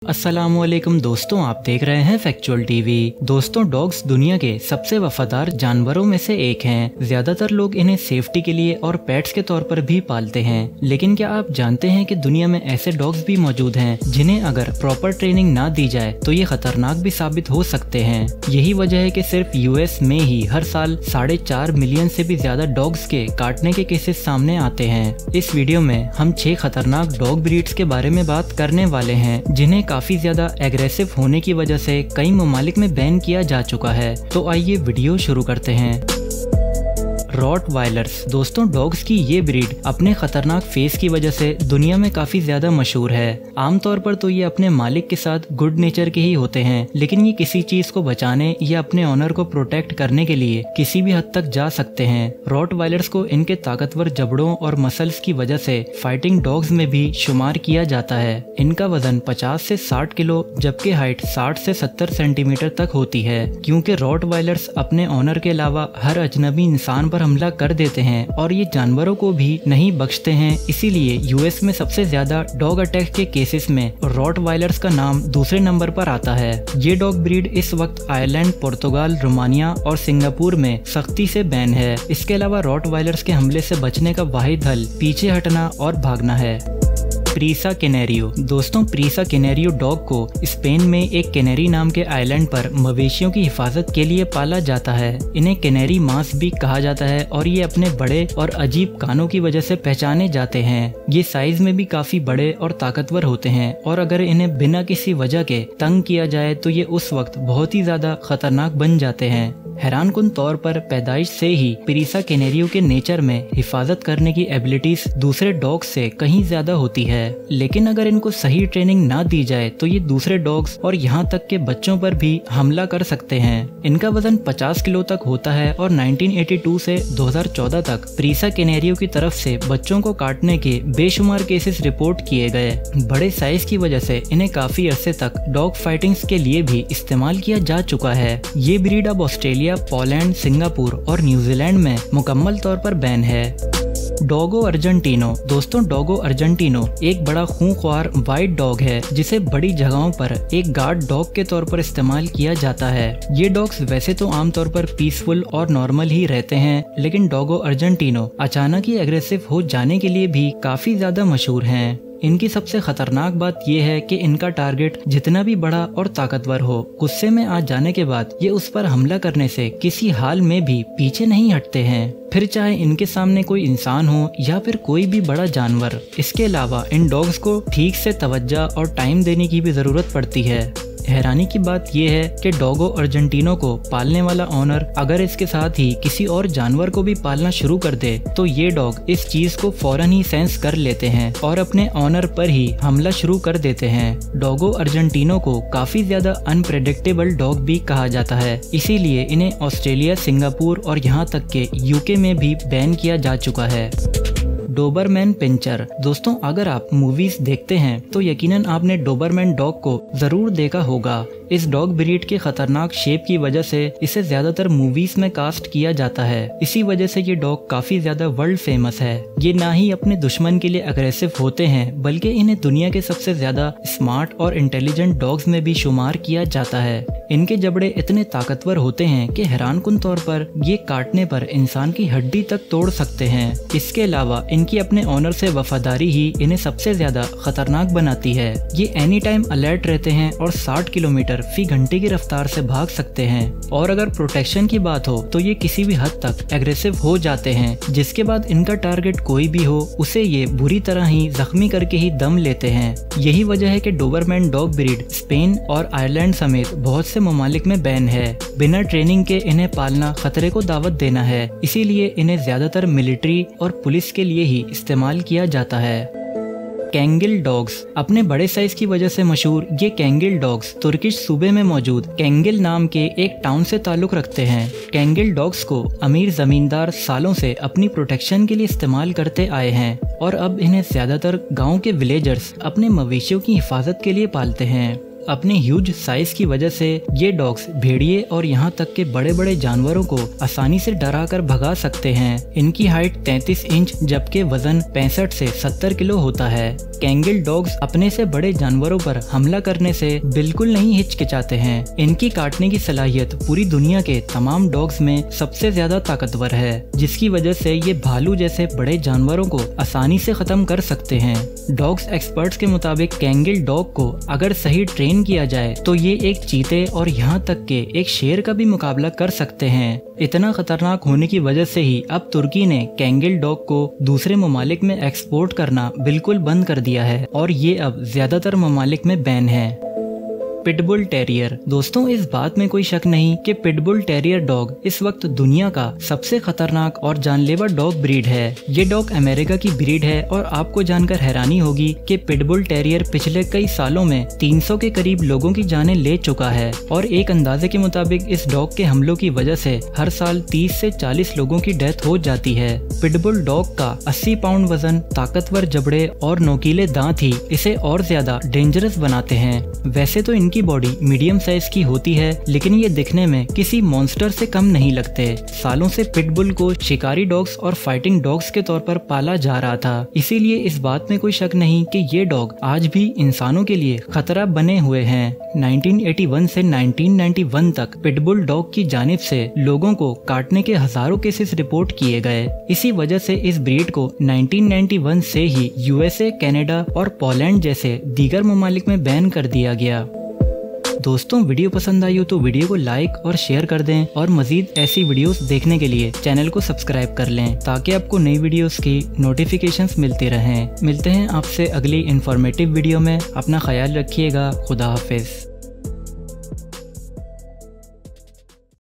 अस्सलामुअलैकुम दोस्तों, आप देख रहे हैं फैक्चुअल टीवी। दोस्तों, डॉग्स दुनिया के सबसे वफादार जानवरों में से एक हैं। ज्यादातर लोग इन्हें सेफ्टी के लिए और पेट्स के तौर पर भी पालते हैं, लेकिन क्या आप जानते हैं कि दुनिया में ऐसे डॉग्स भी मौजूद हैं जिन्हें अगर प्रॉपर ट्रेनिंग ना दी जाए तो ये खतरनाक भी साबित हो सकते हैं। यही वजह है कि सिर्फ यूएस में ही हर साल 4.5 मिलियन से भी ज्यादा डॉग्स के काटने के केसेस सामने आते हैं। इस वीडियो में हम 6 खतरनाक डॉग ब्रीड्स के बारे में बात करने वाले हैं जिन्हें काफी ज्यादा एग्रेसिव होने की वजह से कई ममालिक में बैन किया जा चुका है। तो आइए वीडियो शुरू करते हैं। रॉटवाइलर्स। दोस्तों, डॉग्स की ये ब्रीड अपने खतरनाक फेस की वजह से दुनिया में काफी ज्यादा मशहूर है। आमतौर पर तो ये अपने मालिक के साथ गुड नेचर के ही होते हैं, लेकिन ये किसी चीज को बचाने या अपने ऑनर को प्रोटेक्ट करने के लिए किसी भी हद तक जा सकते हैं। रॉटवाइलर्स को इनके ताकतवर जबड़ों और मसल्स की वजह से फाइटिंग डॉग्स में भी शुमार किया जाता है। इनका वजन 50 से 60 किलो जबकि हाइट 60 से 70 सेंटीमीटर तक होती है। क्योंकि रॉटवाइलर्स अपने ऑनर के अलावा हर अजनबी इंसान पर हमला कर देते हैं और ये जानवरों को भी नहीं बख्शते हैं, इसीलिए यूएस में सबसे ज्यादा डॉग अटैक के केसेस में रॉटवाइलर्स का नाम दूसरे नंबर पर आता है। ये डॉग ब्रीड इस वक्त आयरलैंड, पुर्तगाल, रोमानिया और सिंगापुर में सख्ती से बैन है। इसके अलावा रॉटवाइलर्स के हमले से बचने का वाहिद हल पीछे हटना और भागना है। प्रीसा कैनेरियो। दोस्तों, प्रीसा कैनेरियो डॉग को स्पेन में एक कैनेरी नाम के आइलैंड पर मवेशियों की हिफाजत के लिए पाला जाता है। इन्हें कैनेरी मांस भी कहा जाता है और ये अपने बड़े और अजीब कानों की वजह से पहचाने जाते हैं। ये साइज में भी काफी बड़े और ताकतवर होते हैं और अगर इन्हें बिना किसी वजह के तंग किया जाए तो ये उस वक्त बहुत ही ज्यादा खतरनाक बन जाते हैं। हैरानकुन तौर पर पैदाइश से ही प्रीसा कैनेरियो के नेचर में हिफाजत करने की एबिलिटीज दूसरे डॉग्स से कहीं ज्यादा होती है, लेकिन अगर इनको सही ट्रेनिंग ना दी जाए तो ये दूसरे डॉग्स और यहाँ तक के बच्चों पर भी हमला कर सकते हैं। इनका वजन 50 किलो तक होता है और 1982 से 2014 तक प्रीसा कैनेरियो की तरफ से बच्चों को काटने के बेशुमार केसेस रिपोर्ट किए गए। बड़े साइज की वजह से इन्हें काफी अरसे तक डॉग फाइटिंग्स के लिए भी इस्तेमाल किया जा चुका है। ये ब्रीड अब ऑस्ट्रेलिया, पोलैंड, सिंगापुर और न्यूजीलैंड में मुकम्मल तौर पर बैन है। डोगो अर्जेंटिनो। दोस्तों, डोगो अर्जेंटिनो एक बड़ा खूंखार वाइट डॉग है जिसे बड़ी जगहों पर एक गार्ड डॉग के तौर पर इस्तेमाल किया जाता है। ये डॉग्स वैसे तो आमतौर पर पीसफुल और नॉर्मल ही रहते हैं, लेकिन डोगो अर्जेंटिनो अचानक ही एग्रेसिव हो जाने के लिए भी काफी ज्यादा मशहूर हैं। इनकी सबसे खतरनाक बात यह है कि इनका टारगेट जितना भी बड़ा और ताकतवर हो, गुस्से में आ जाने के बाद ये उस पर हमला करने से किसी हाल में भी पीछे नहीं हटते हैं, फिर चाहे इनके सामने कोई इंसान हो या फिर कोई भी बड़ा जानवर। इसके अलावा इन डॉग्स को ठीक से तवज्जो और टाइम देने की भी जरूरत पड़ती है। हैरानी की बात यह है कि डोगो अर्जेंटिनो को पालने वाला ऑनर अगर इसके साथ ही किसी और जानवर को भी पालना शुरू कर दे तो ये डॉग इस चीज को फौरन ही सेंस कर लेते हैं और अपने ऑनर पर ही हमला शुरू कर देते हैं। डोगो अर्जेंटिनो को काफी ज्यादा अनप्रेडिक्टेबल डॉग भी कहा जाता है, इसीलिए इन्हें ऑस्ट्रेलिया, सिंगापुर और यहाँ तक के यूके में भी बैन किया जा चुका है। Doberman pinscher. दोस्तों, अगर आप मूवीज देखते हैं तो यकीनन आपने डोबरमैन डॉग को जरूर देखा होगा। इस डॉग ब्रीड के खतरनाक शेप की वजह से इसे ज्यादातर मूवीज में कास्ट किया जाता है। इसी वजह से ये डॉग काफी ज्यादा वर्ल्ड फेमस है। ये ना ही अपने दुश्मन के लिए अग्रेसिव होते हैं, बल्कि इन्हें दुनिया के सबसे ज्यादा स्मार्ट और इंटेलिजेंट डॉग्स में भी शुमार किया जाता है। इनके जबड़े इतने ताकतवर होते हैं कि हैरानकुन तौर पर ये काटने पर इंसान की हड्डी तक तोड़ सकते हैं। इसके अलावा इनकी अपने ऑनर से वफादारी ही इन्हें सबसे ज्यादा खतरनाक बनाती है। ये एनी टाइम अलर्ट रहते हैं और 60 किलोमीटर फी घंटे की रफ्तार से भाग सकते हैं। और अगर प्रोटेक्शन की बात हो तो ये किसी भी हद तक एग्रेसिव हो जाते हैं, जिसके बाद इनका टारगेट कोई भी हो उसे ये बुरी तरह ही जख्मी करके ही दम लेते हैं। यही वजह है कि डोबरमैन डॉग ब्रीड स्पेन और आयरलैंड समेत बहुत से ममालिक में बैन है। बिना ट्रेनिंग के इन्हें पालना खतरे को दावत देना है, इसीलिए इन्हें ज्यादातर मिलिट्री और पुलिस के लिए ही इस्तेमाल किया जाता है। कैंगिल डॉग्स। अपने बड़े साइज की वजह से मशहूर ये कैंगिल डॉग्स तुर्किश सूबे में मौजूद कैंगिल नाम के एक टाउन से ताल्लुक रखते हैं। कैंगिल डॉग्स को अमीर जमींदार सालों से अपनी प्रोटेक्शन के लिए इस्तेमाल करते आए हैं और अब इन्हें ज्यादातर गाँव के विलेजर्स अपने मवेशियों की हिफाजत के लिए पालते हैं। अपने ह्यूज साइज की वजह से ये डॉग्स भेड़िए और यहाँ तक के बड़े बड़े जानवरों को आसानी से डरा कर भगा सकते हैं। इनकी हाइट 33 इंच जबकि वजन 65 से 70 किलो होता है। कैंगिल डॉग्स अपने से बड़े जानवरों पर हमला करने से बिल्कुल नहीं हिचकिचाते हैं। इनकी काटने की सलाहियत पूरी दुनिया के तमाम डॉग्स में सबसे ज्यादा ताकतवर है, जिसकी वजह से ये भालू जैसे बड़े जानवरों को आसानी से खत्म कर सकते हैं। डॉग्स एक्सपर्ट्स के मुताबिक कैंगिल डॉग को अगर सही ट्रेन किया जाए तो ये एक चीते और यहाँ तक के एक शेर का भी मुकाबला कर सकते हैं। इतना खतरनाक होने की वजह से ही अब तुर्की ने कैंगिल डॉग को दूसरे ममालिक में एक्सपोर्ट करना बिल्कुल बंद कर दिया है और ये अब ज्यादातर ममालिक में बैन है। Pitbull terrier. दोस्तों, इस बात में कोई शक नहीं कि पिटबुल टेरियर डॉग इस वक्त दुनिया का सबसे खतरनाक और जानलेवा डॉग ब्रीड है। ये डॉग अमेरिका की ब्रीड है और आपको जानकर हैरानी होगी कि पिटबुल टेरियर पिछले कई सालों में 300 के करीब लोगों की जानें ले चुका है और एक अंदाजे के मुताबिक इस डॉग के हमलों की वजह से हर साल 30 से 40 लोगों की डेथ हो जाती है। पिटबुल डॉग का 80 पाउंड वजन, ताकतवर जबड़े और नोकीले दांत ही इसे और ज्यादा डेंजरस बनाते हैं। वैसे तो इनकी बॉडी मीडियम साइज की होती है, लेकिन ये दिखने में किसी मॉन्स्टर से कम नहीं लगते। सालों से पिटबुल को शिकारी डॉग्स और फाइटिंग डॉग्स के तौर पर पाला जा रहा था, इसीलिए इस बात में कोई शक नहीं कि ये डॉग आज भी इंसानों के लिए खतरा बने हुए हैं। 1981 से 1991 तक पिटबुल डॉग की जानिब से लोगों को काटने के हजारों केसेस रिपोर्ट किए गए। इसी वजह से इस ब्रीड को 1991 से ही यूएसए, कनाडा और पोलैंड जैसे दीगर ममालिक में बैन कर दिया गया। दोस्तों, वीडियो पसंद आई हो तो वीडियो को लाइक और शेयर कर दें और मजीद ऐसी वीडियोस देखने के लिए चैनल को सब्सक्राइब कर लें ताकि आपको नई वीडियोस की नोटिफिकेशंस मिलती रहें। मिलते हैं आपसे अगली इंफॉर्मेटिव वीडियो में। अपना ख्याल रखिएगा। खुदा हाफिज।